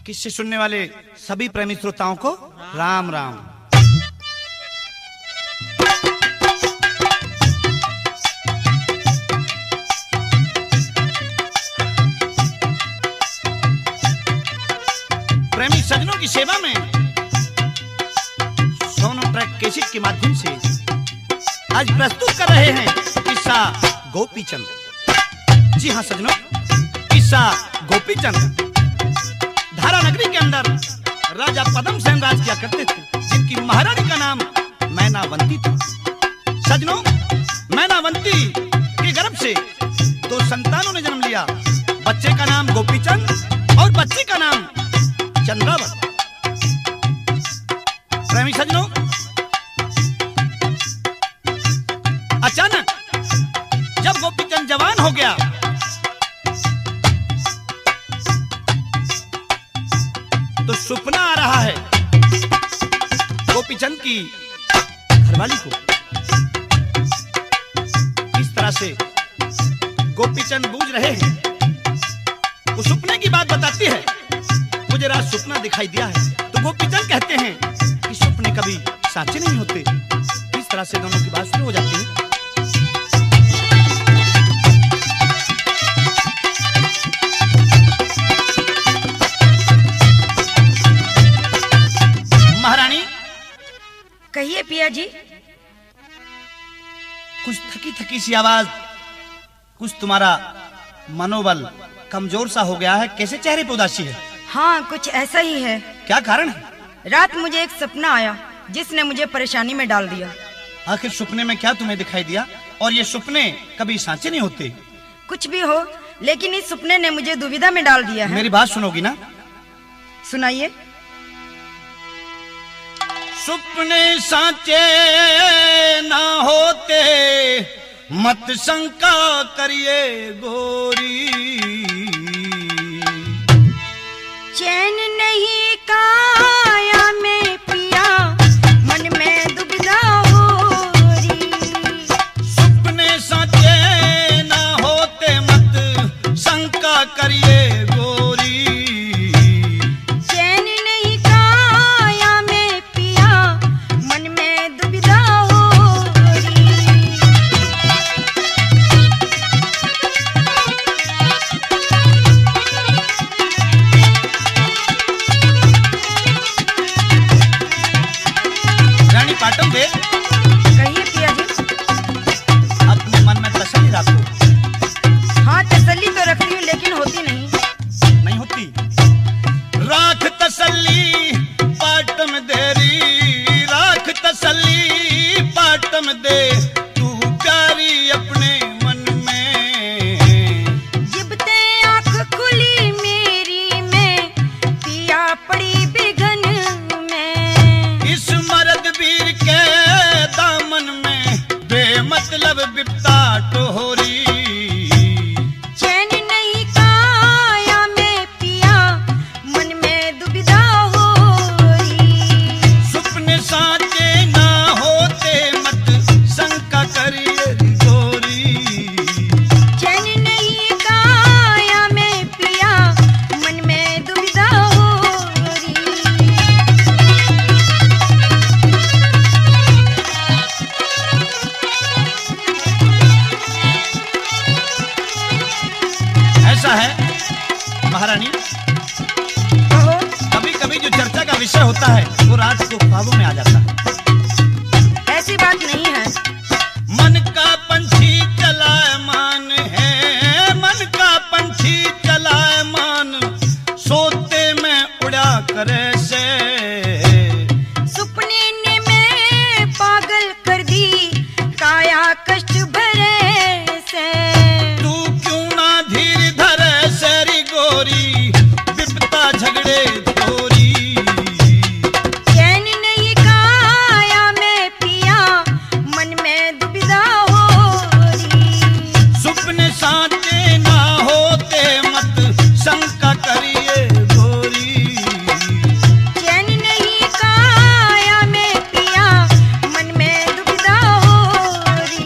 किससे सुनने वाले सभी प्रेमी श्रोताओं को राम राम। प्रेमी सज्जनों की सेवा में सोनो ट्रैक कैसेट के माध्यम से आज प्रस्तुत कर रहे हैं किस्सा गोपीचंद। जी हाँ सज्जनों, किस्सा गोपीचंद धारा नगरी के अंदर राजा पद्म सेन राज किया करते थे, जिनकी महारानी का नाम मैनावंती था। सज्जनों, मैनावंती के गर्भ से 2 संतानों ने जन्म लिया। बच्चे का नाम गोपीचंद और बच्ची का नाम चंद्रावत। प्रेमी सज्जनों, अचानक जब गोपीचंद जवान हो गया तो सपना आ रहा है गोपीचंद की घरवाली को। इस तरह से गोपीचंद बूझ रहे हैं। वो सपने की बात बताती है, मुझे रात सपना दिखाई दिया है। तो गोपीचंद कहते हैं कि सपने कभी सच्चे नहीं होते। इस तरह से दोनों की बात शुरू हो जाती है। महारानी, कहिए पिया जी। कुछ थकी थकी सी आवाज, कुछ तुम्हारा मनोबल कमजोर सा हो गया है। कैसे चेहरे पे उदासी है? हाँ, कुछ ऐसा ही है। क्या कारण है? रात मुझे एक सपना आया जिसने मुझे परेशानी में डाल दिया। आखिर सपने में क्या तुम्हें दिखाई दिया? और ये सपने कभी सच्चे नहीं होते। कुछ भी हो, लेकिन इस सपने ने मुझे दुविधा में डाल दिया है। मेरी बात सुनोगी ना? सुनाइए। सपने साचे ना होते, मत शंका करिए गोरी। चैन नहीं काया में पिया, मन में दुविधा हो रही। सपने साचे ना होते, मत शंका करिए गोरी। चैन नहीं काया में पिया, मन में दुविधा हो रही। रानी पाटम दे, कहिए पिया जी। अपने मन में तसल्ली रखो। हाँ, तसल्ली तो रखती हूँ, लेकिन होती नहीं होती। राख तसल्ली पाटम देरी, राख तसल्ली पाटम दे, तू प्यारी अपने मन में। जिबते आँख खुली मेरी में, पिया पड़ी बिगन में। इस मर्द वीर के दामन में बेमतलब बिपता टोहरी। चैन नहीं काया में पिया, मन में दुविधा हो रही। सपने साचे ना होते, मत शंका करिए गोरी। चैन नहीं काया में पिया, मन में दुविधा हो रही। ऐसा है महारानी, कहो। कभी कभी जो चर्चा का विषय होता है वो रात को ख्वाबों में आ जाता है। ऐसी बात नहीं है। मन का पंछी चलायमान है, मन का पंछी चलायमान, सोते में उड़ा करे से। सपने ने मैं पागल कर दी, काया कष्ट भरे से। तू क्यों ना धीर धरे सेरी गोरी, विपता झगड़े तोरी। चैन नहीं काया में पिया, मन में दुविधा हो रही। सपने साचे ना होते, मत शंका करिए गोरी। चैन नहीं काया में पिया, मन में दुविधा हो रही।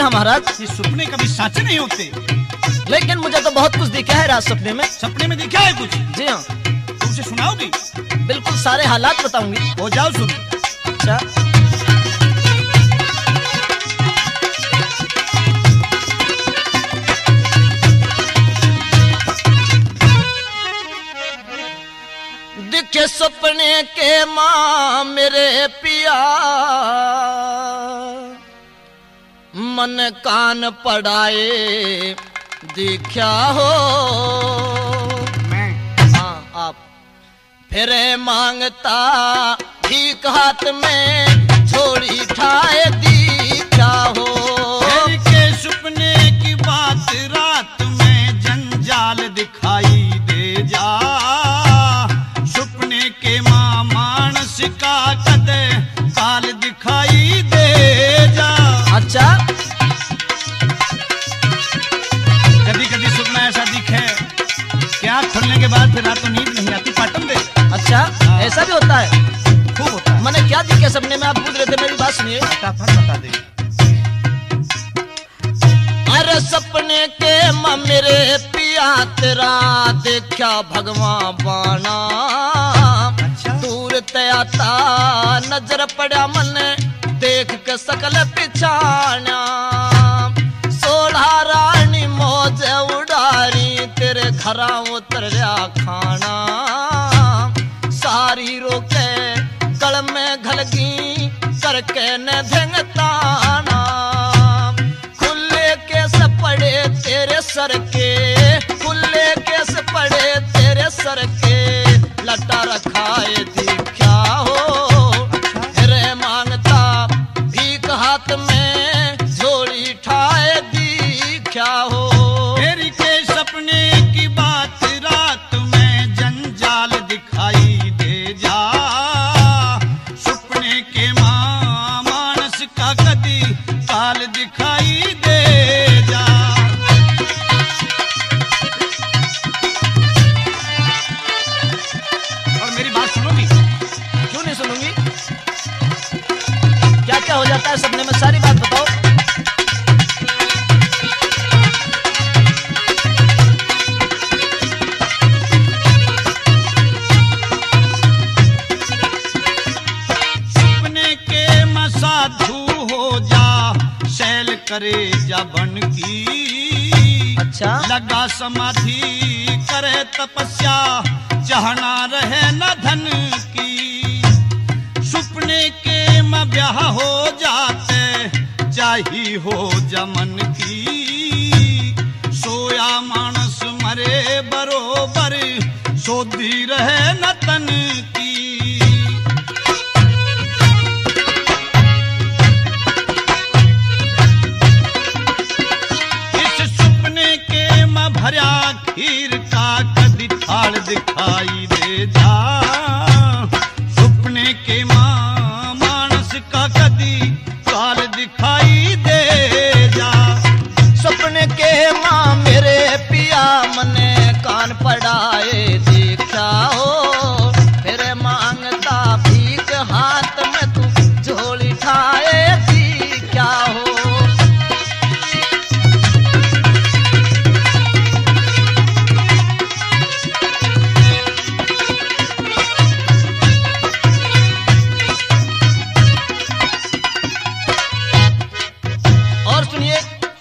हाँ महाराज, ये सपने कभी साचे नहीं होते। लेकिन मुझे तो बहुत कुछ दिखा है रात सपने में। सपने में दिखा है कुछ? जी हाँ, तुमसे सुनाओगी? बिल्कुल सारे हालात बताऊंगी। हो जाओ सुन। अच्छा, दिखे सपने के माँ मेरे पिया, मन कान पड़ाए दिखा हो। मैं हाँ आप फिर मांगता भीख हाथ में झोली ठाए दिखा हो। फिर के सपने की बात रात में जंजाल दिखाई दे जा, सपने के माँ मानस का कद काल दिखाई दे जा। अच्छा, कभी कभी सपना ऐसा दिखे कि आँख खुलने के बाद फिर रात को नींद नहीं आती, पाटम दे। अच्छा ऐसा भी होता है? खूब होता है। मैंने क्या दिखे सपने में, आप पूछ रहे थे, मेरी बात सुनिए। फटाफट बता दे। अरे सपने के माँ मेरे पिया तेरा देखा भगवान बाना, अच्छा। दूर ते आता नजर पड़ा मन देख के सकल पिछाना। सोढ़ा रानी मौज उड़ारी तेरे घरा उतरया खाना, सारी रोके गल में घलगी करके न धंगताना। खुले केस पड़े तेरे सर के, खुले केस पड़े तेरे सर के, लटा रखाए दिखा हो। रे मांगता भीख हाथ में झोली ठाए दिखा हो। फिर के सपने की बात रात में जंजाल दिखाई दे जा, सपने के माँ मानस का कदी काल दिखाई दे जा। और मेरी बात सुनोगी? क्यों नहीं सुनूंगी? क्या क्या हो जाता है सपने में, सारी बात बताओ। सपने के माँ साधु हो जा, शैल करे जा बन की। अच्छा, लगा समाधि करे तपस्या, चाहना रहे न धन की। सपने के में ब्याह हो जाते चाही हो जमन की। सोया मानस मरे बरोबर, सोधी रहे न तन की। भर्या खीर का कदी थाल दिखाई दे जा, सपने के माँ मानस का कदी काल दिखाई दे जा। सपने के माँ मेरे पिया मने कान पड़ाए देखा हो। फिर मांगता भीख हाथ में तू झोली ठाए दिखा हो।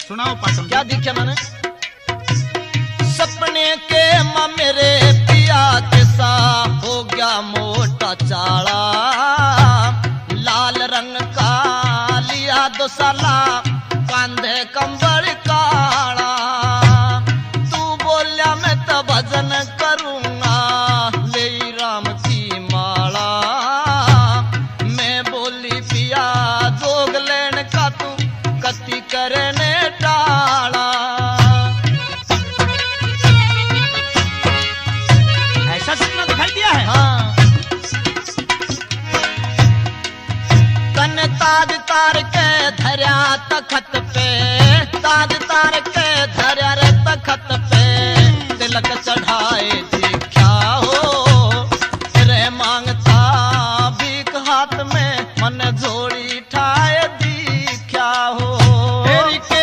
सुनाओ पाटन। क्या दिखे मैंने? सपने के माँ मेरे पिया के सा हो गया मोटा चाला, लाल रंग का लिया दो साला, कांधे कंबल काला। तू बोलिया मैं तो भजन करूंगा, ले राम की माला। मैं बोली पिया जोग लेन का तू कति करने टाला। ऐसा सपना दिखाई दिया है? हाँ, तन ताज तार के धर्या तखत पे, ताज तार के धर्या रे तखत पे, तिलक चढ़ाए दिखा हो। रे मांगता भीख हाथ में मन झोली ठाए दिखा हो। तेरी के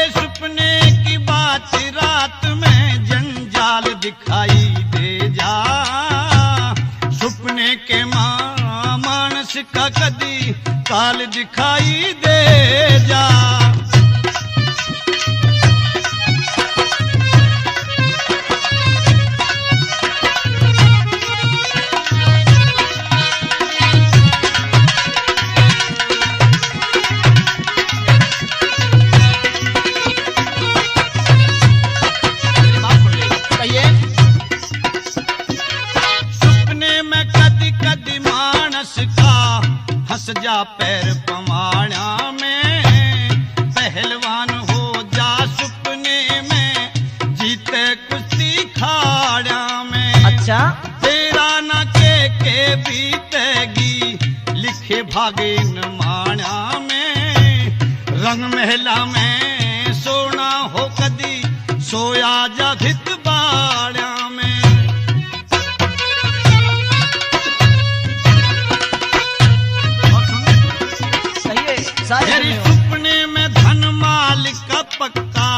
काल दिखाई दे जा। कहिए। सुपने में कदी कदी मानस का हंस जा पैर पवाड़ा में, पहलवान हो जा सपने में जीते कुश्ती खाड़ा में। अच्छा। तेरा न के बीतेगी लिखे भागे न माणा में, रंग महला में सोना हो कदी सोया जा भित बाड़ा में। कहिए सारी मेरी सुनिए। सपने में धन माल का पक्का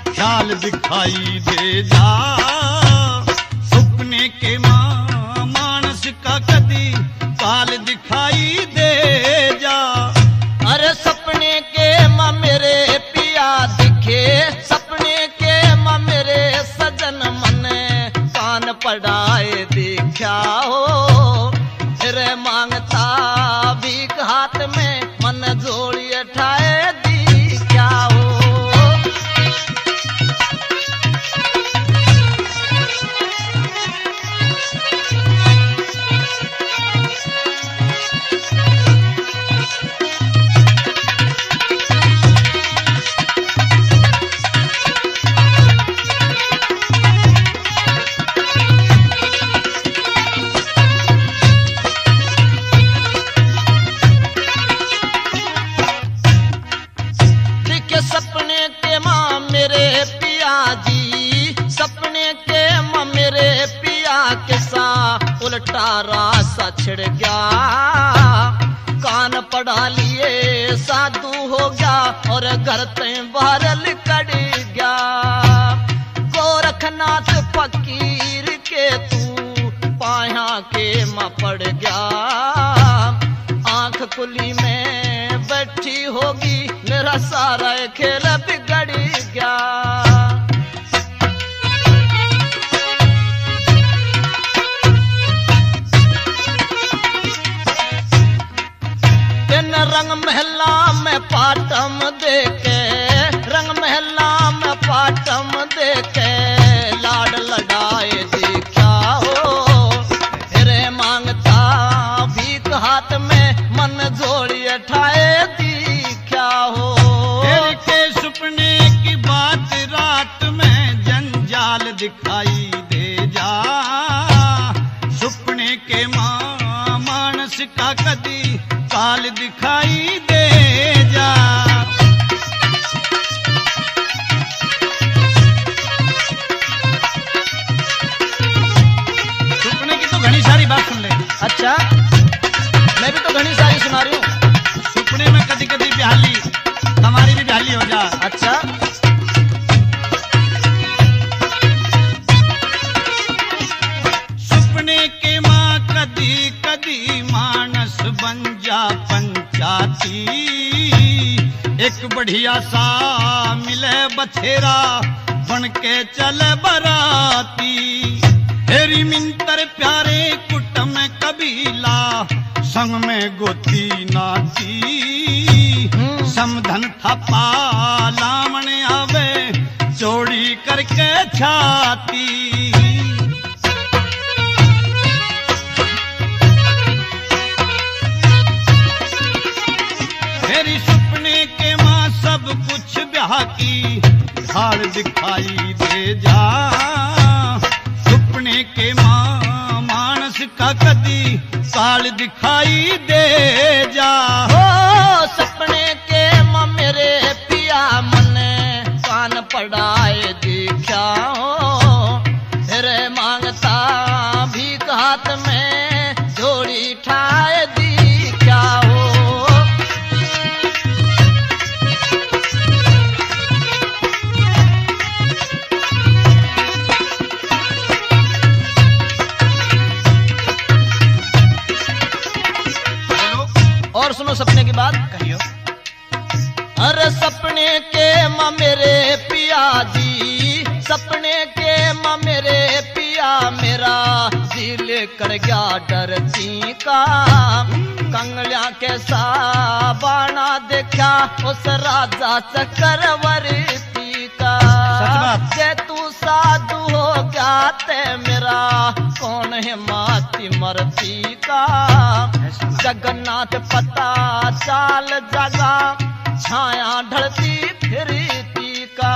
ख्याल दिखाई दे जा। सपने के मानस का कदी काल दिखाई दे जा। अरे सपने के माँ मेरे पिया दिखे, सपने के माँ मेरे सजन मन कान पड़ाए दिखा हो। रे मांगता भीख हाथ में मन जोड़िए ठाए दिखा हो। दिखे सपने के माँ मेरे पिया जी, सपने के माँ मेरे पिया के सा उल्टा रास्ता छिड़ गया। कान पढ़ा लिए साधु हो गया और घर ते बाहर लिकड़ गया। गोरखनाथ फकीर के तू पाया के माँ पड़ गया। आंख खुली में बैठी होगी मेरा सारा खेल बिगड़ गया। इन रंग महला में पाटम देके, रंग महला में पाटम देके लाड लड़ाए दिखा हो। रे मांगता भीख हाथ में मन जोड़िए ठाए दिखा हो। फिर के सपने की बात रात में जंजाल दिखाई दे जा। सपने के मानस का कदी काल दिखाई दे जा। सपने की तो घनी सारी बात सुन ले। अच्छा, मैं भी तो घनी सारी सुना रही हूँ। सपने में कदी कदी ब्याली हमारी भी ब्याली हो जा। अच्छा। सपने के माँ कदी कदी मानस बन जा पंचाती। एक बढ़िया सा मिले बथेरा बन के चले बराती। हेरी मिंतर प्यारे कुटम कबीला संग में गोती नाती। समधन थपा लामण आवे चोड़ी करके छाती। मेरी सपने के माँ सब कुछ ब्याह की ढाल दिखाई दे जा। सपने के माँ मानस का कदी काल दिखाई दे जा। हो सपने के माँ मेरे पिया मन कान पड़ाए दिखा हो। रे मांगता भीख हाथ में जोड़ी ठाए दिखा हो। और सुनो सपने की बात कहियो। अरे सपने के माँ मेरे पिया जी, सपने के माँ मेरे पिया, मेरा दिल कर गया डरती का। कंगलिया के साबाना देखा उस राजा चक्रवर्ती का। सच बात। जे तू साधु हो गया ते मेरा कौन है माती मरती का। जगन्नाथ पता चाल जगा छाया ढलती फिरती का।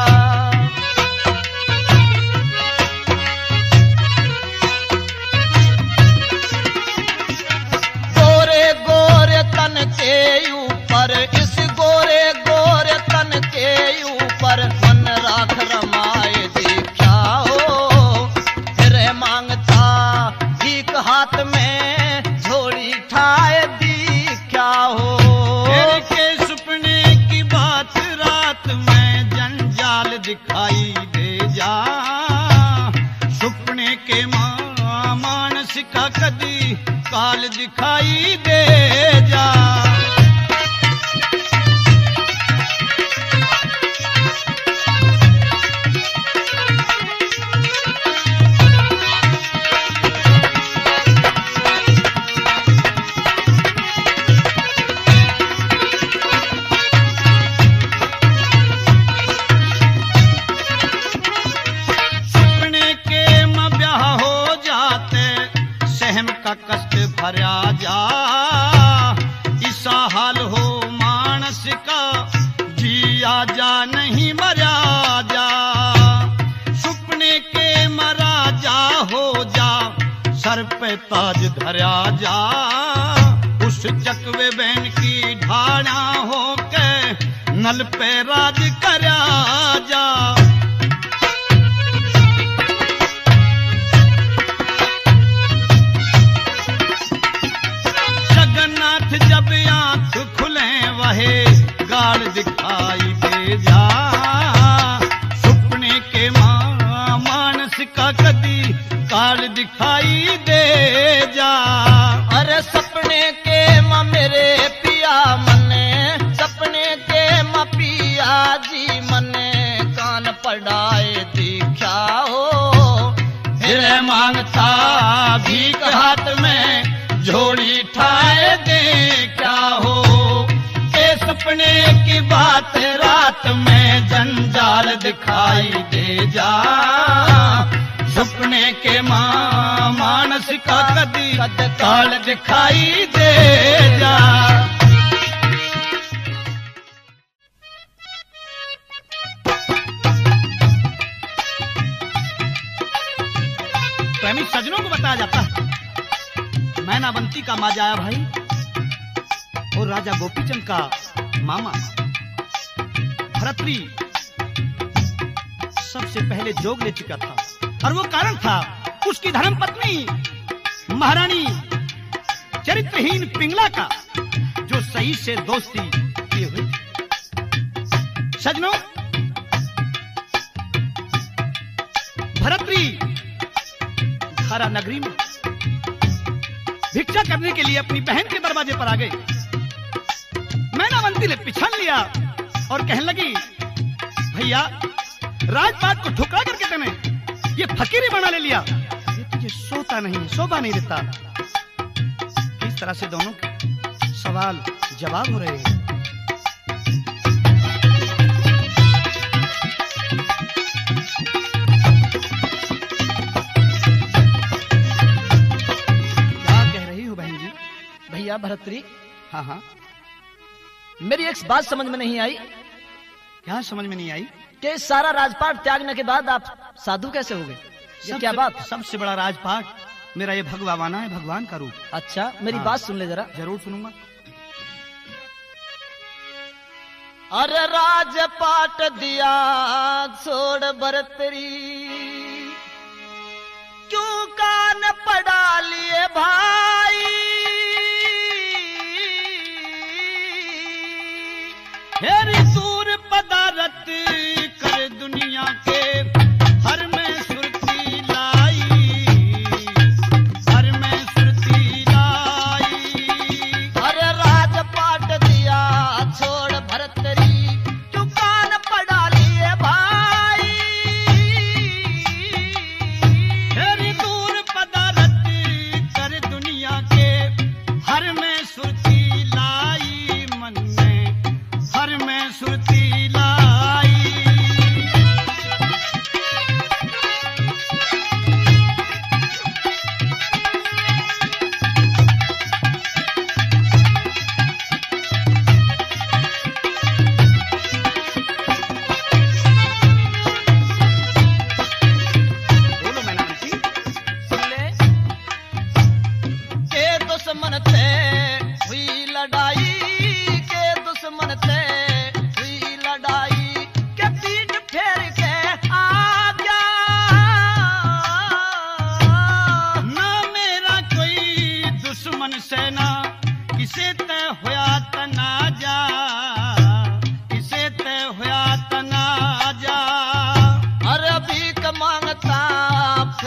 गोरे गोरे तन के ऊपर, इस गोरे गोरे तन के ऊपर मन राख रमाए देखा हो। फिर मांगता भीख हाथ में झोली ठाए दिखा हो। तेरे के सपने की बात रात में जंजाल दिखाई दे जा। सपने के मानस का कदी काल दिखाई दे जा। कष्ट भरा जा ऐसा हाल हो मानस का, जिया जा नहीं मरा जा। सपने के मरा जा हो जा, सर पे ताज धरा जा। उस चकवे बहन की ढाणा हो के नल पे राज करा जा। जब आंख खुले वहे गाल दिखाई दे जा। सपने के मानस का कदी काल दिखाई दे जा। अरे सपने के माँ मेरे पिया मने, सपने के माँ पिया जी मने कान पड़ाए दिखा हो। फिर मांगता भीख हाथ में झोली ठाए दे क्या हो। के सपने की बात रात में जंजाल दिखाई दे जा। सपने के मानस का कदी काल दिखाई दे जा। प्रेमी सजनों को बताया जाता है मैनावंती का माजाया भाई और राजा गोपीचंद का मामा भरतरी सबसे पहले जोग ले चुका था। और वो कारण था उसकी धर्मपत्नी महारानी चरित्रहीन पिंगला का, जो सही से दोस्ती किए हुए थी। सजनों, भरतरी धारा नगरी में भिक्षा करने के लिए अपनी बहन के दरवाजे पर आ गई। मैनावंती ने पिछाड़ लिया और कहने लगी, भैया राजपाट को ठुकरा करके तूने ये फकीरी बना ले लिया, ये तुझे सोता नहीं, शोभा नहीं देता। इस तरह से दोनों के सवाल जवाब हो रहे हैं। भैया भरतरी, हाँ हाँ, मेरी एक बात समझ में नहीं आई। क्या समझ में नहीं आई? कि सारा राजपाट त्यागने के बाद आप साधु कैसे हो गए? ये क्या बात? सबसे बड़ा राजपाट मेरा ये भगवाना है, भगवान का रूप। अच्छा, मेरी हाँ। बात सुन ले जरा। जरूर सुनूंगा। अरे राजपाट दिया छोड़ भरतरी, क्यों कान पड़ा लिए भाई। हेरी दूर पदारत कर दुनिया के, हर में सुरती लाई, हर में सुरती लाई। अरे राजपाट दिया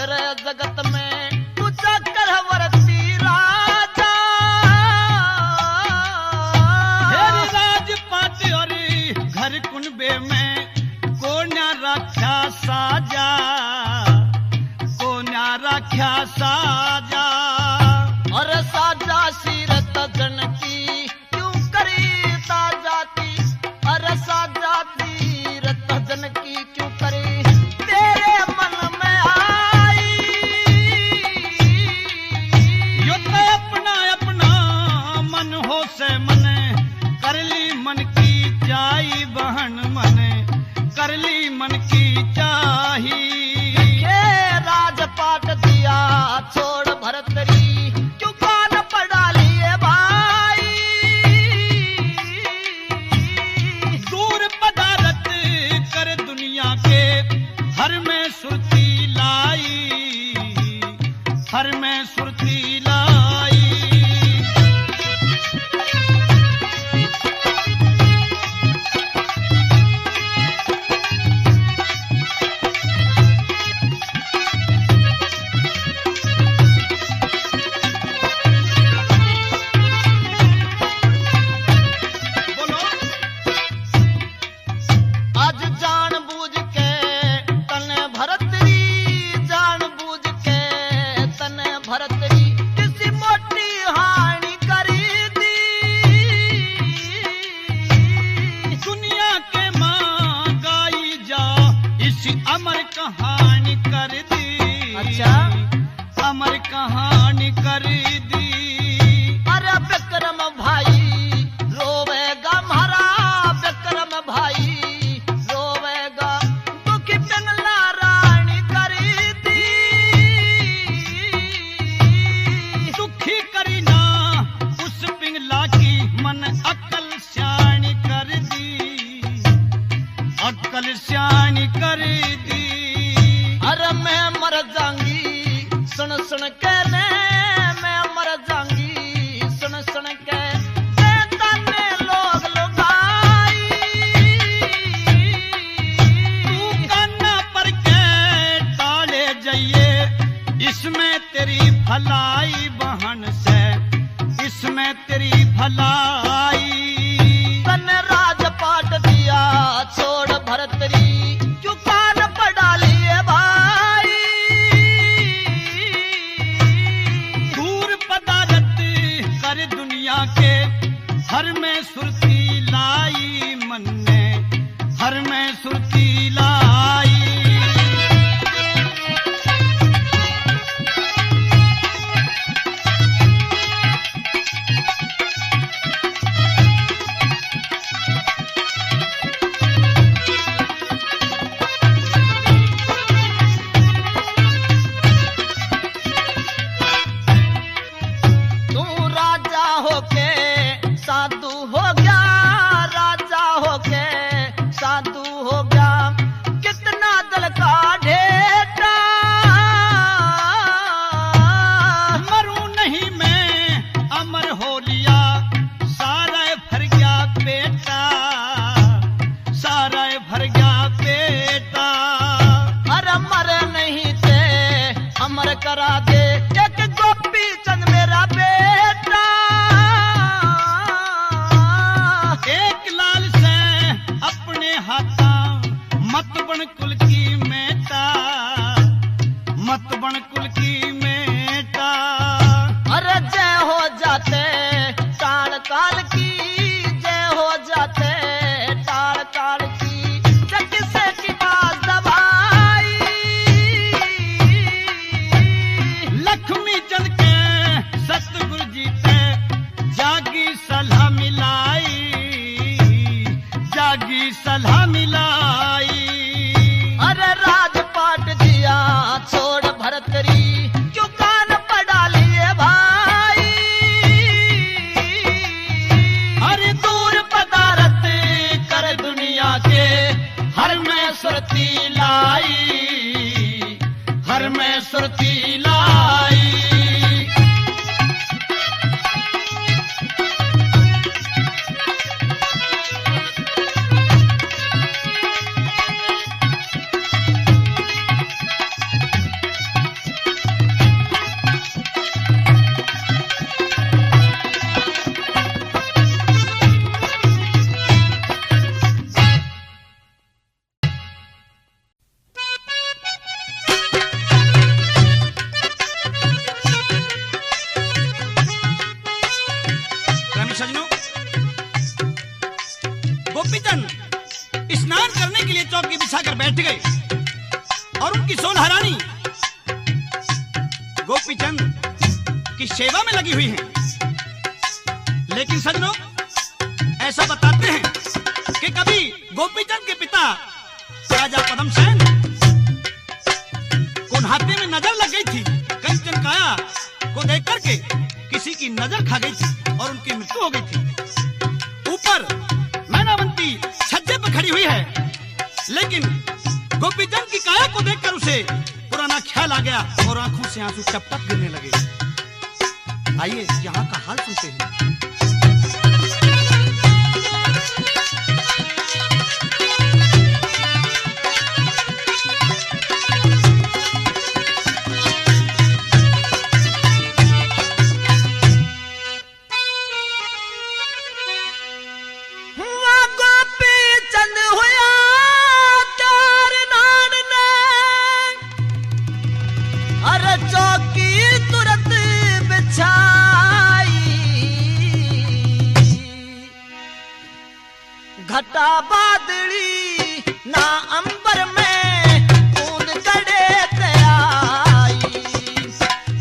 फिर जगत में तू जाकर वर्ती राजा हेरी राजपाट और घर कुनबे में को न्या रख्या साजा, को न्या रख्या साजा। और साजा सीरत जन की क्यों करी ताजाती, और साजा सीरत जन की क्यों करी तेरे मन में आई। यो तो अपना अपना मन हो से मन कर ली मन की चाही बहन मन कर ली मन की चाही। ये राजपाट दिया छोड़ भरतरी क्यों कान पड़ा लिए भाई। दूर पदारत कर दुनिया के हर में सुरती लाई, हर में सुरती लाई। बोलो आज जान बूझ के तने भरतरी, जान बूझ के तने भरतरी किसी मोटी हानि करी दी। दुनिया के मां गाई जा इसी अमर कहानी कर दी। अच्छा। अमर कहानी कर दी। अरे विक्रम भाई रोवेगा मारा, विक्रम भाई रोवेगा दुखी पिंगला रानी करी दी। दुखी करी ना उस पिंगला की मन अकल स्याणी कर दी, अकल स्याणी कर दी। अरे मैं मर जाऊंगी सुन सुन के ने, मैं मर जाऊंगी सुन सुन के ताने लोग लुगाई। तू कान्ना पर के टाले जाइए इसमें तेरी भलाई बहन से, इसमें तेरी भलाई। तने राजपाट दिया छोड़ भरतरी क्यों कान पड़ा लिए भाई। दूर पदारत कर दुनिया के हर में सुरती लाई मन ने, हर में सुरती लाई। तू राजा होके साधु हो गया, राजा होके साधु हो गया कितना दल का ढेटा। मरूं नहीं मैं अमर हो लिया सारा भर गया बेटा, सारा भर गया बेटा। अरे मर नहीं थे अमर करा दे एक गोपी चंद मेरा बेटा। एक लाल से अपने हाथा मत बन कुल की मेटा, मत बन कुल की मेटा। अरे जय हो जाते टाल काल की, जय हो जाते टाल काल की जग से की बात दबाई। लक्ष्मी चंद के सतगुरु जी ते जागी सलाह मिलाई, जागी सलाह मिलाई। अरे राजपाट दिया छोड़ भरतरी क्यों कान पड़ा लिए भाई। अरे दूर पदारत कर दुनिया के हर में सुरती लाई, हर में सुरती लाई। बिछाकर बैठ गए और उनकी सोलहरानी गोपीचंद की सेवा में लगी हुई हैं। लेकिन सजनों, ऐसा बताते हैं कि कभी गोपीचंद के पिता राजा पद्मसेन को नहाते में नजर लग गई थी। कंचन काया को देख करके किसी की नजर खा गई थी और उनकी मृत्यु हो गई थी। ऊपर मैनावंती छज्जे पर खड़ी हुई है, लेकिन गोपीचंद की काया को देखकर उसे पुराना ख्याल आ गया और आंखों से आंसू टप टप गिरने लगे। आइए यहाँ का हाल सुनते हैं। घटा बादली ना अंबर में बूंद गड़े आई।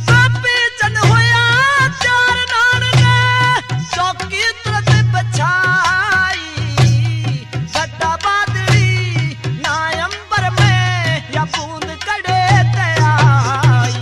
गोपीचंद होया चार नान ने चौकी तुरंत बिछाई। घटा बादली ना अंबर में या बूंद गड़े आई।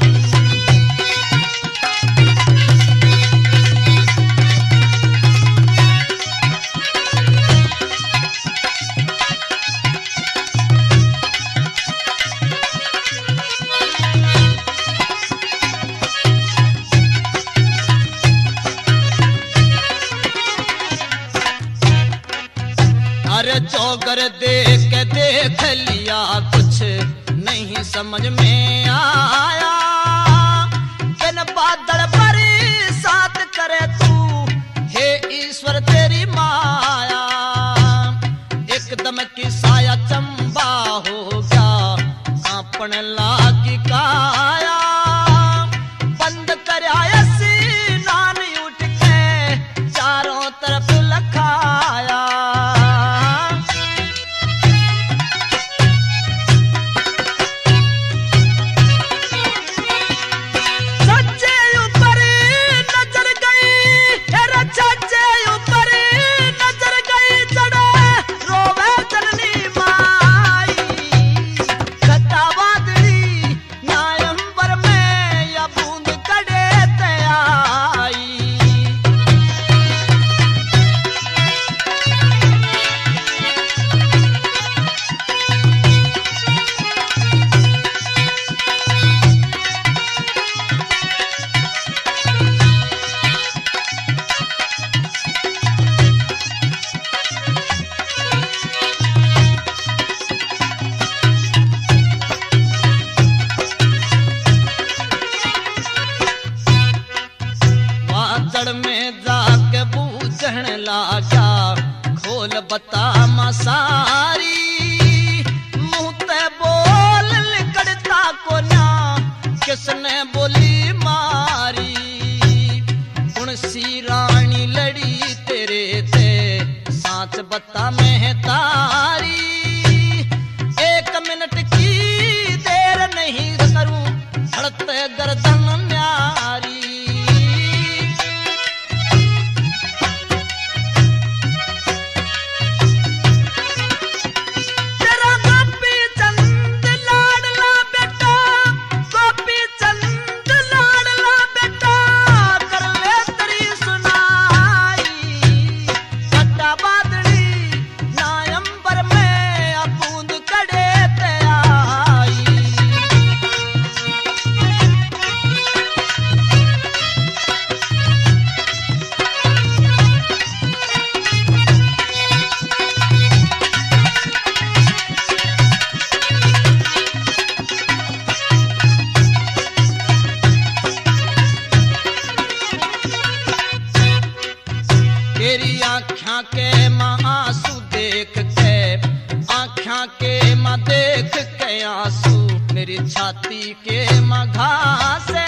अरे चौगर देख लिया कुछ नहीं समझ में आया। बिन बादल बरसात करे तू हे ईश्वर तेरी माया। एकदम की साया चंबा हो गया कांपन लागी काया। बंद कराया सीनान उठ के चारों तरफ लखाया। में जाके बूझण लागा खोल बता मसारी। मुंह ते बोल निकलता को ना किसने बोली मारी। उनसी रानी लड़ी तेरे ते साच बता में तारी। 1 मिनट की देर नहीं करूं हड़ते गर्दन न्यारी। तेरी आँखों के माँ आंसू देख के, आँखों के माँ देख के आंसू मेरी छाती के माँ घासे।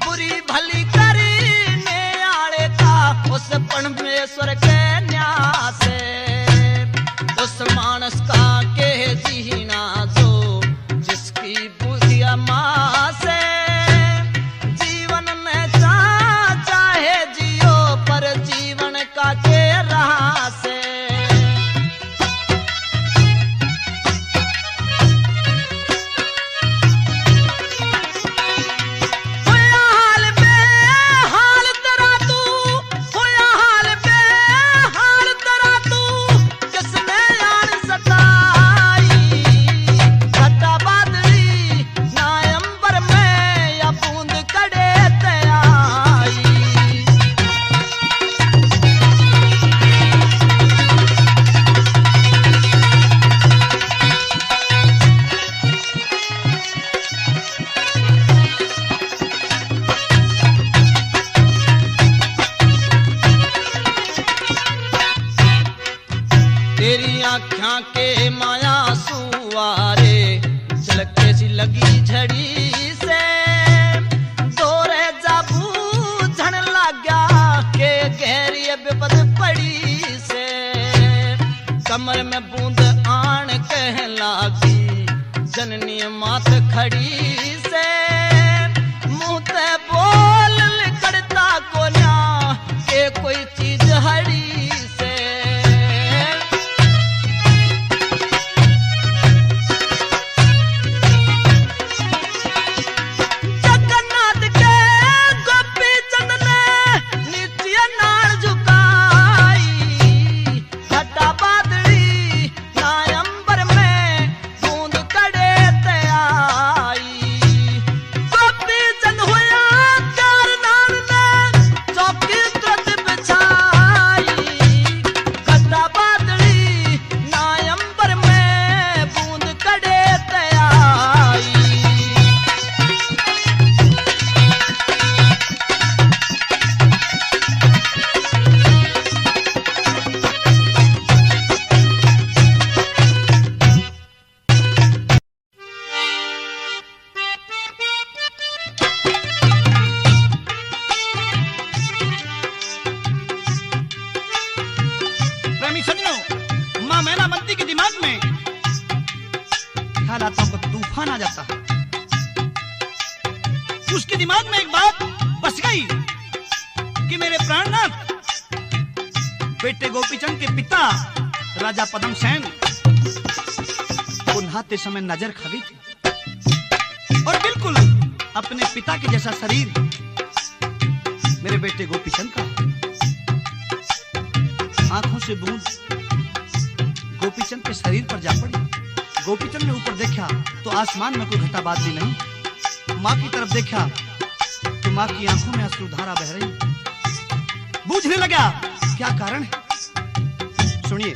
बुरी भली करने आले का उस परमेश्वर के न्यासे। उस मानस का के झड़ी से दौरे जाबू झण लाग्या के गहरी विपद पड़ी से कमर में बूंद आन कह लागी जननी मात खड़ी से मुंह ते बोल लिकड़ता को ना के कोई चीज हड़ी से जगन्नाथ के गोपी चंद ने नीचे नाड़ झुकाई घटा बादली ना अंबर में बूंद कड़े ते आई गोपी चंद हुआ चार नाड़ ने चौकी तुरंत बिछाई घटा बादली ना अंबर में बूंद कड़े ते आई प्रेमी सज्जनों, मां मैनावंती के दिमाग में ख्याल आता को तूफान आ जाता है। उसके दिमाग में एक बात बस गई कि मेरे प्राणनाथ बेटे गोपीचंद के पिता राजा पदम सेन को नहाते समय नजर खड़ी थी और बिल्कुल अपने पिता के जैसा शरीर मेरे बेटे गोपीचंद का। आंखों से बूंद गोपीचंद के शरीर पर जा पड़ी। गोपीचंद ने ऊपर देखा तो आसमान में कोई घटा बादली नहीं। मां की तरफ देखा तो मां की आंखों में अश्रुधारा बह रही। बूझने लगा क्या कारण है। सुनिए।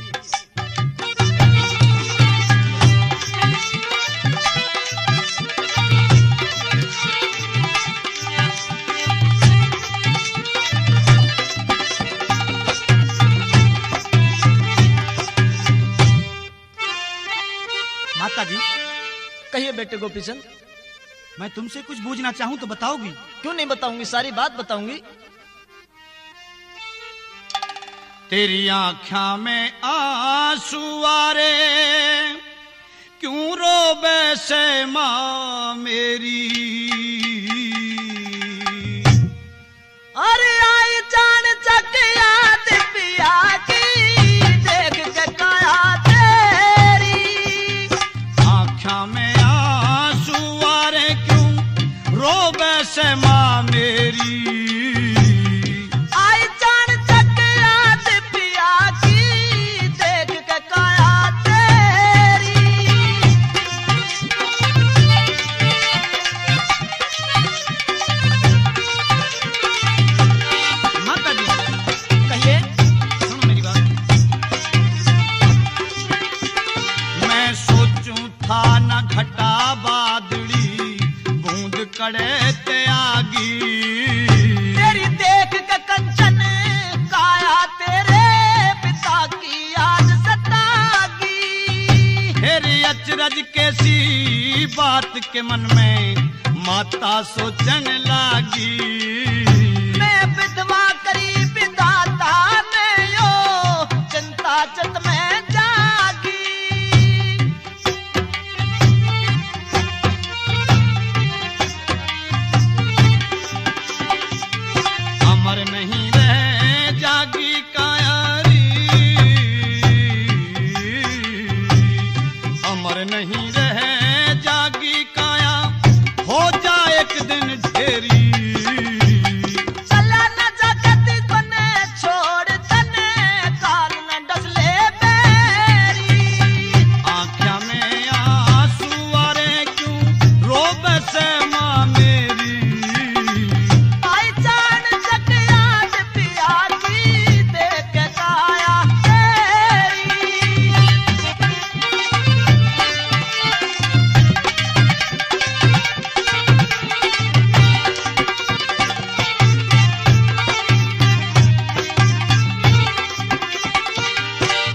माता जी, कहिए बेटे गोपीचंद। मैं तुमसे कुछ पूछना चाहूं तो बताओगी? क्यों नहीं बताऊंगी, सारी बात बताऊंगी। तेरी आँखा में आंसू आ रे क्यों रोबे से माँ मेरी। अरे आई जान चक याद पिया की देख के काया तेरी। आँखा में आंसू आ रे क्यों रोबे से माँ मेरी। आई जान चक याद पिया की देख के काया तेरी। माता जी, कहिए। सुनो मेरी बात। मैं सोचूं था न घटा बादली बूंद कड़े ते आगी। तेरी देख के कंचन काया तेरे पिता की याद सतागी। फिर अचरज कैसी बात के मन में माता सोचन लागी। मैं विधवा करी विधाता में यो चिंता चित में जागी। अमर नहीं रह जागी कायारी। अमर नहीं रह जागी काया हो जाए एक दिन ढेरी। चला न जगत बने छोड़ तने कान न डसले बेरी। आँखों में आंसू आ रे क्यों रोबे से माँ मेरी। आई जान चक याद पिया की देख के काया तेरी।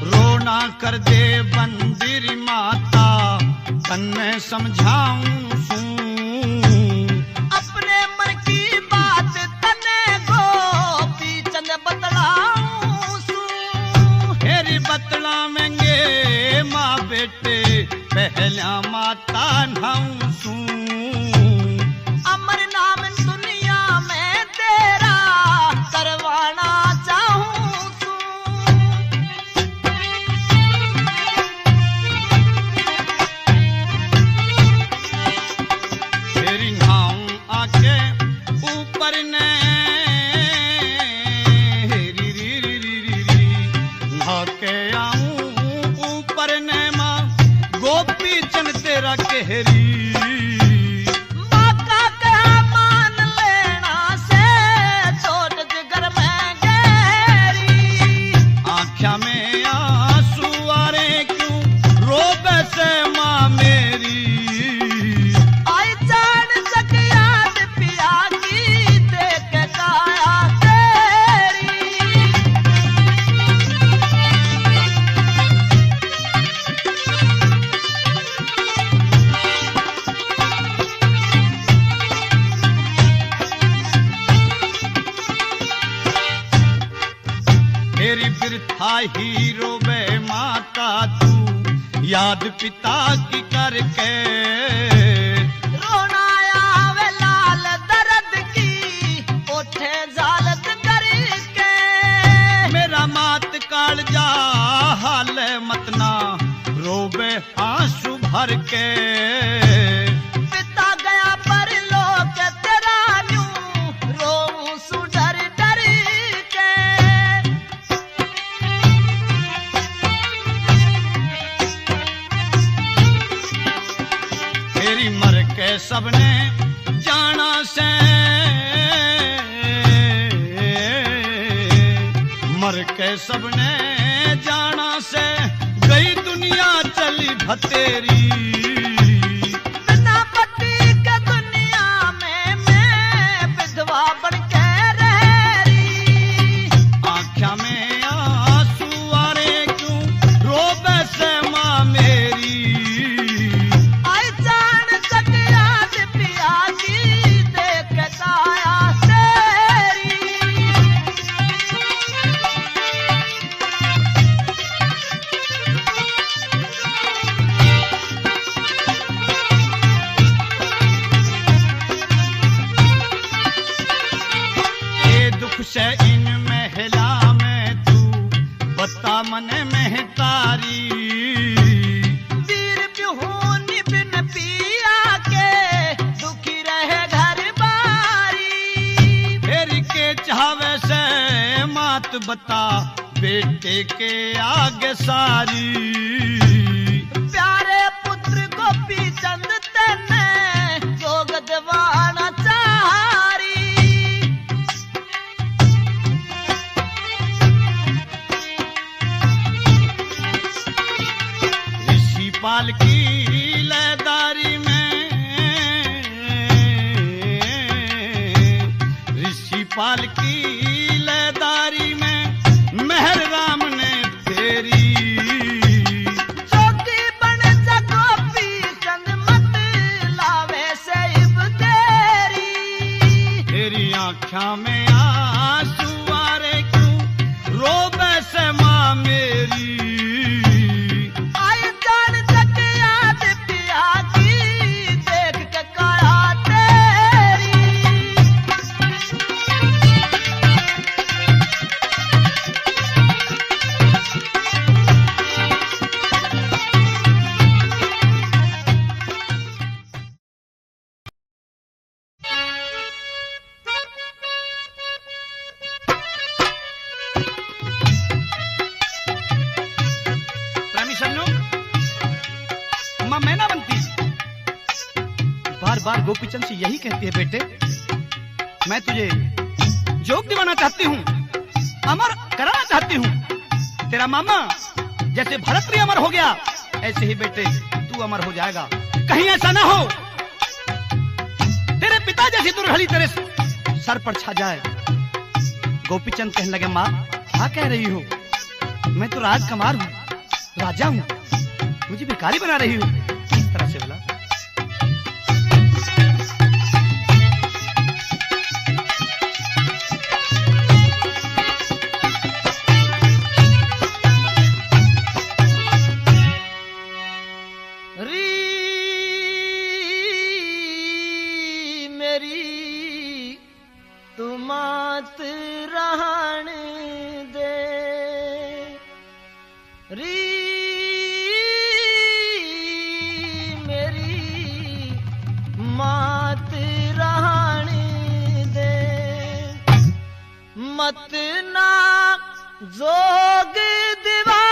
रोना कर दे बंदिर माता तन्ने समझाऊं सूं। बिरथा हीरो बे माता तू याद पिता की करके रोना आवे लाल दर्द की ओठे जालत करके मेरा मात कालजा हाल मतना रोबे आंसू भर के पिता गया पर लोग तेरा न्यू रोऊं सु डर डर के तेरी मर के सबने जाना से मर के सबने जाना से गई दुनिया चली भतेरी बिना पति के दुनिया में मैं विधवा बन के रह रही आँखा में आंसू आ रहे क्यों रोबे से माँ मेरी आई जान सक याद पिया की देख काया तेरी ये दुख से इन महिला में तू बता मने में तारी वीर बिहूनी बिन पिया के दुखी रहे घर बारी फेरी के चावे से मात बता बेटे के आगे सारी प्यारे पुत्र गोपी चंद तेने जोग दीवाना चारी ऋषि पाल की लयदारी में ऋषि पाल की लयदारी में मेहर राम ने फेरी जोगी बन जा गोपी चंद मत लावे से इब तेरी तेरी आँखा में आंसू आ रहे क्यों रोबे से माँ मेरी आई जान सक याद पिया की देख के काया तेरी प्रेमी सन्नू माँ मैना बनती बार बार गोपीचंद से यही कहती है बेटे मैं तुझे जोग दिवाना चाहती हूँ अमर कराना चाहती हूँ तेरा मामा जैसे भरतरी अमर हो गया ऐसे ही बेटे तू अमर हो जाएगा कहीं ऐसा ना हो तेरे पिता जैसी दुर्घड़ी तेरे सर पर छा जाए गोपीचंद कहने लगे माँ क्या कह रही हो मैं तो राजकुमार हूँ राजा हूँ मुझे भिखारी बना रही हूँ इस तरह से बोला री मेरी तुमात रहन दे री मेरी मात रहन दे मत ना जोग दीवावेरी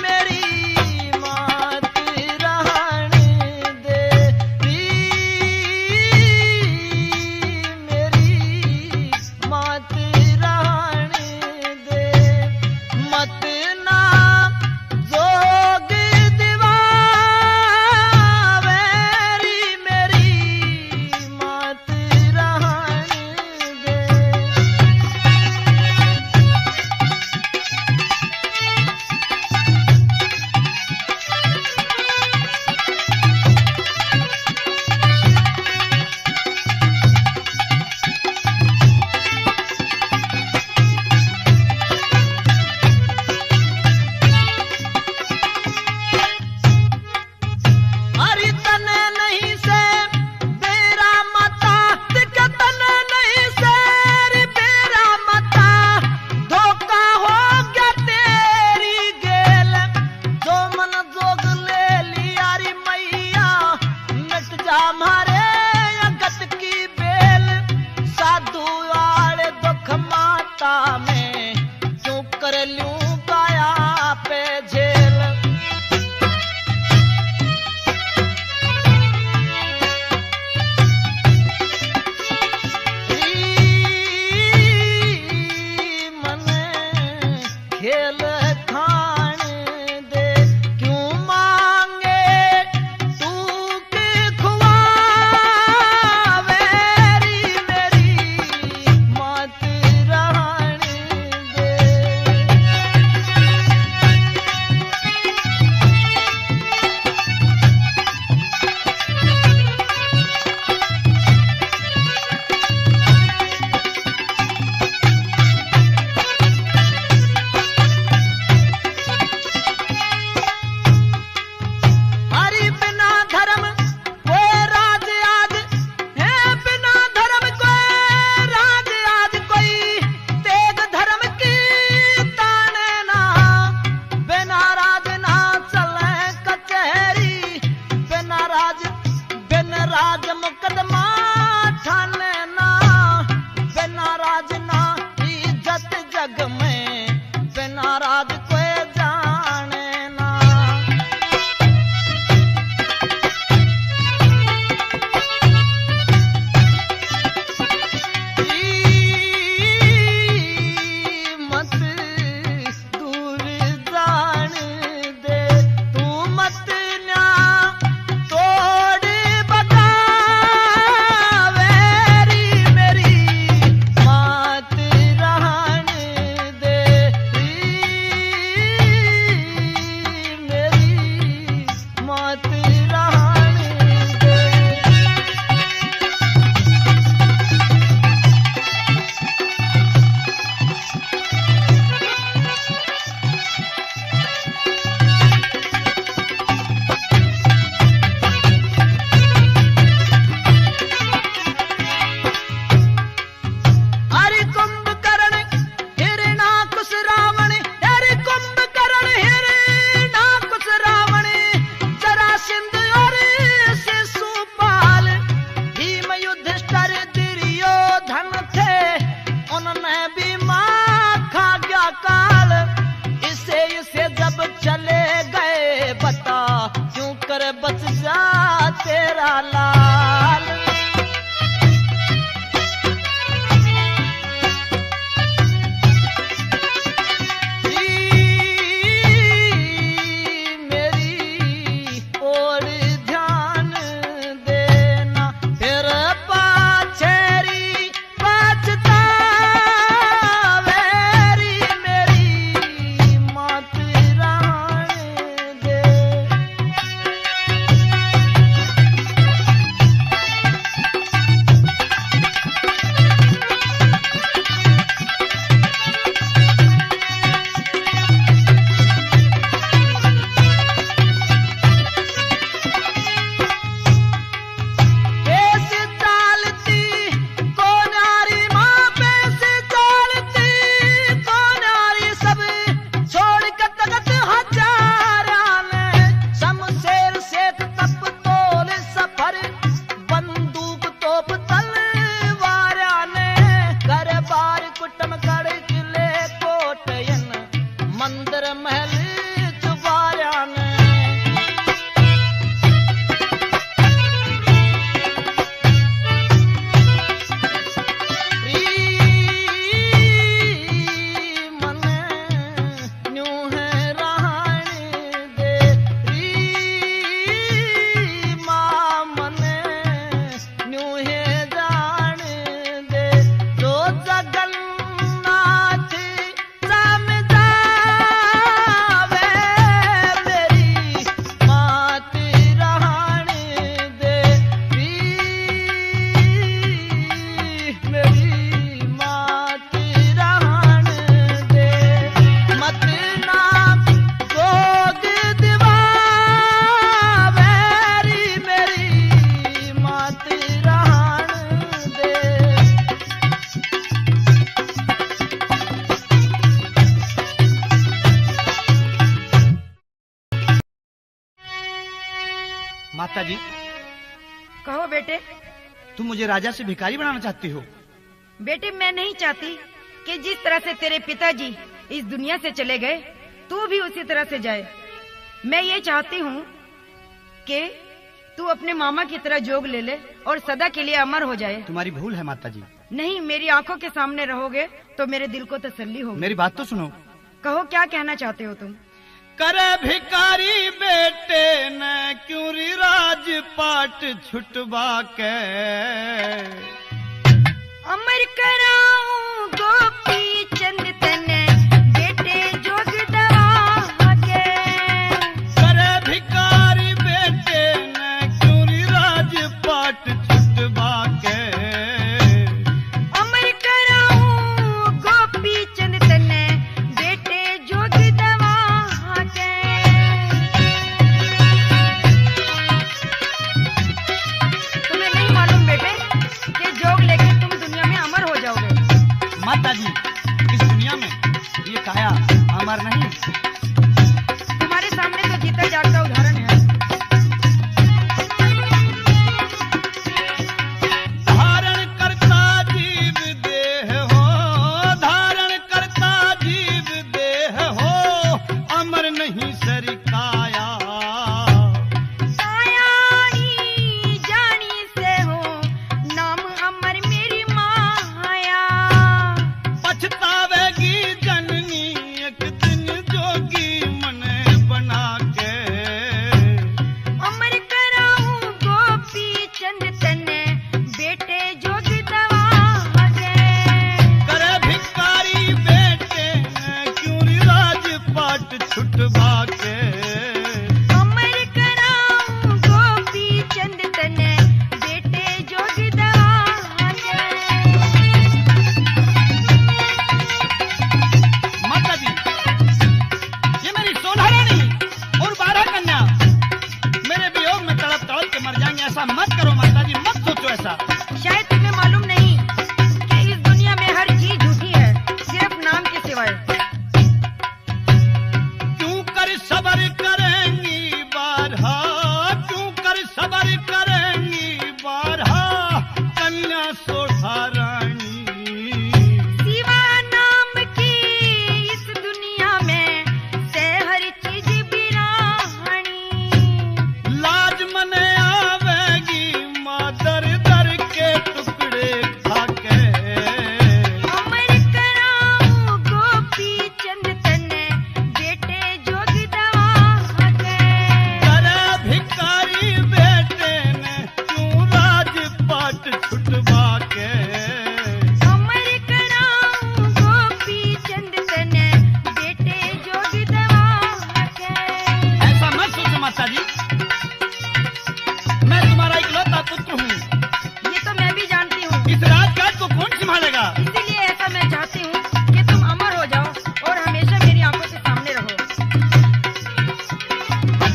मेरी मात रहन दे री मेरी मात रहन दे मत ना जोग दीवावेरी मेरी मात रहन दे जा मारे अगत की बेल साधु वाले दुख माता में क्यों कर लूं काया पे झेल खेल खान दे क्यों मांगे तू के खुआवेरी मेरी मत रहन दे हरि बिना धर्म कोई राज आज है बिना धर्म कोई राज आज कोई तेग धर्म की ताने ना बिना राज ना चले कचहरी बिना राज मुकदमा ठाने ना बिना राज ना इज्जत जग में बिना राज कोई जाने ना मत दूर जान दे तू मत ना तोड़ बगावेरी मेरी मत रहन दे मेरी मत रहन दे हरि कुंभकर्ण हिरणाकुश रावण हरि कुंभकर्ण हिरणाकुश रावण जरासंध और शिशुपाल भीम युधिष्ठिर दुर्योधन थे उन्होंने भी माखा गया काल इसे जब चले गए बता क्यों कर बच जा तेरा लाल मेरी और ध्यान देना फिर पाछेरी पछतावेरी मेरी मत रहन दे कहो बेटे। तुम मुझे राजा से भिखारी बनाना चाहती हो? बेटे मैं नहीं चाहती कि जिस तरह से तेरे पिताजी इस दुनिया से चले गए तू भी उसी तरह से जाए। मैं ये चाहती हूँ कि तू अपने मामा की तरह जोग ले ले और सदा के लिए अमर हो जाए। तुम्हारी भूल है माता जी। नहीं, मेरी आंखों के सामने रहोगे तो मेरे दिल को तसल्ली होगी। मेरी बात तो सुनो। कहो क्या कहना चाहते हो तुम? करे भिखारी बेटे न क्यों री राजपाट छुटवा के, अमर कराऊं गोपी चंद तने बेटे जोग दवा के। करे भिखारी बेटे न क्यों री राजपाट छुटवा के, अमर कराऊं गोपी चंद तने बेटे जोग दवा के। तुम्हें नहीं मालूम बेटे कि जोग लेके तुम दुनिया में अमर हो जाओगे। माता जी इस दुनिया में ये काया अमर नहीं। तुम्हारे सामने तो जीता जागता उदाहरण है। धारण करता जीव देह हो, धारण करता जीव देह हो, अमर नहीं सर काया। कायानी जानी से हो नाम अमर मेरी माया। पछतावेगी जननी एक दिन जोगी मन बना के, अमर कराऊं गोपी चंद तने बेटे जोग दवा के। करे भिखारी बेटे क्यों री राजपाट छुटवा के, अमर कराऊं गोपी चंद तने बेटे जोग दवा के। माता जी ये मेरी सोना रानी और 12 कन्या मेरे वियोग में तड़प तड़प के मर जाएंगे। ऐसा मत करो माता जी, मत सोचो ऐसा। शायद तुम्हें मालूम नहीं कि इस दुनिया में हर चीज झूठी है सिर्फ नाम के सिवाय। क्यों कर सबर करेंगी बारहा, क्यों कर सबर करेंगी बारहा, कन्या सोढ़ा रानी। सिवा नाम की इस दुनिया में से हर चीज बिरानी। लाज मने आवेगी मादर दर के टुकड़े खाके, अमर कराऊं गोपी चंद तने बेटे जोग दवा के। करे भिखारी बेटे ने क्यों राजपाट छुटवा के, अमर कराऊं गोपी चंद तने बेटे जोग दवा के। ऐसा मत सोचो माता जी, मैं तुम्हारा इकलौता पुत्र हूँ। ये तो मैं भी जानती हूँ, इस राजकाज को कौन संभालेगा? इसीलिए ऐसा मैं चाहती हूँ कि तुम अमर हो जाओ और हमेशा मेरी आंखों के सामने रहो,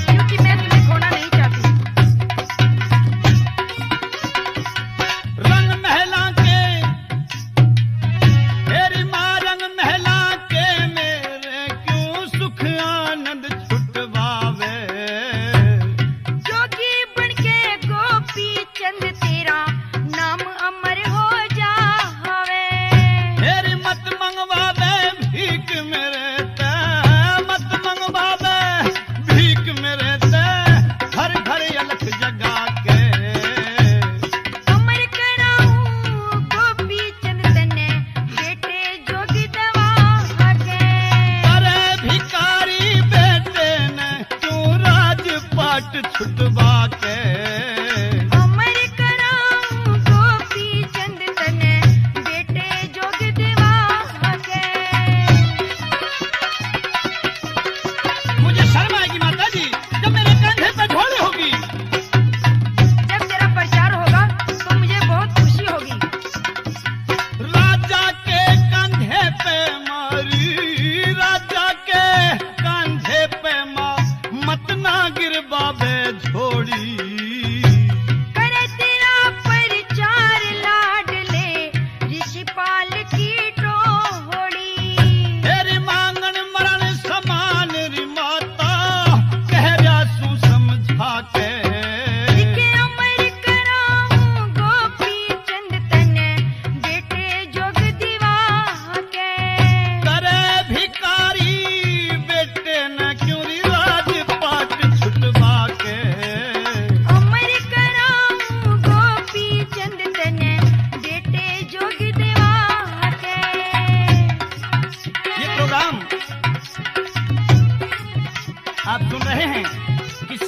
क्योंकि मैं तुम्हें खोना नहीं चाहती। रंग महला के तेरी माँ, रंग महला के मेरे क्यों सुख आनंद छुटवावे, जोगी बन के गोपी चंद तेरा नाम अमर हो जावे। तेरी मत मंगवावे भीख मेरे ते, मत मंगवावे भीख मेरे ते, घर घर अलख जगा के। अमर कराऊं गोपी चंद तने बेटे जोगी दवा के। अरे भिखारी बेटे ने क्यों राजपाट छुटवा के, अमर कराऊं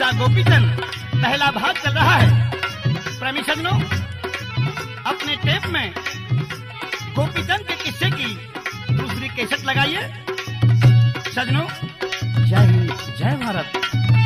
किस्सा गोपीचंद पहला भाग चल रहा है। प्रेमी सजनों, अपने टेप में गोपीचंद के किस्से की दूसरी कैसेट लगाइए। सजनों, जय हिंद, जय भारत।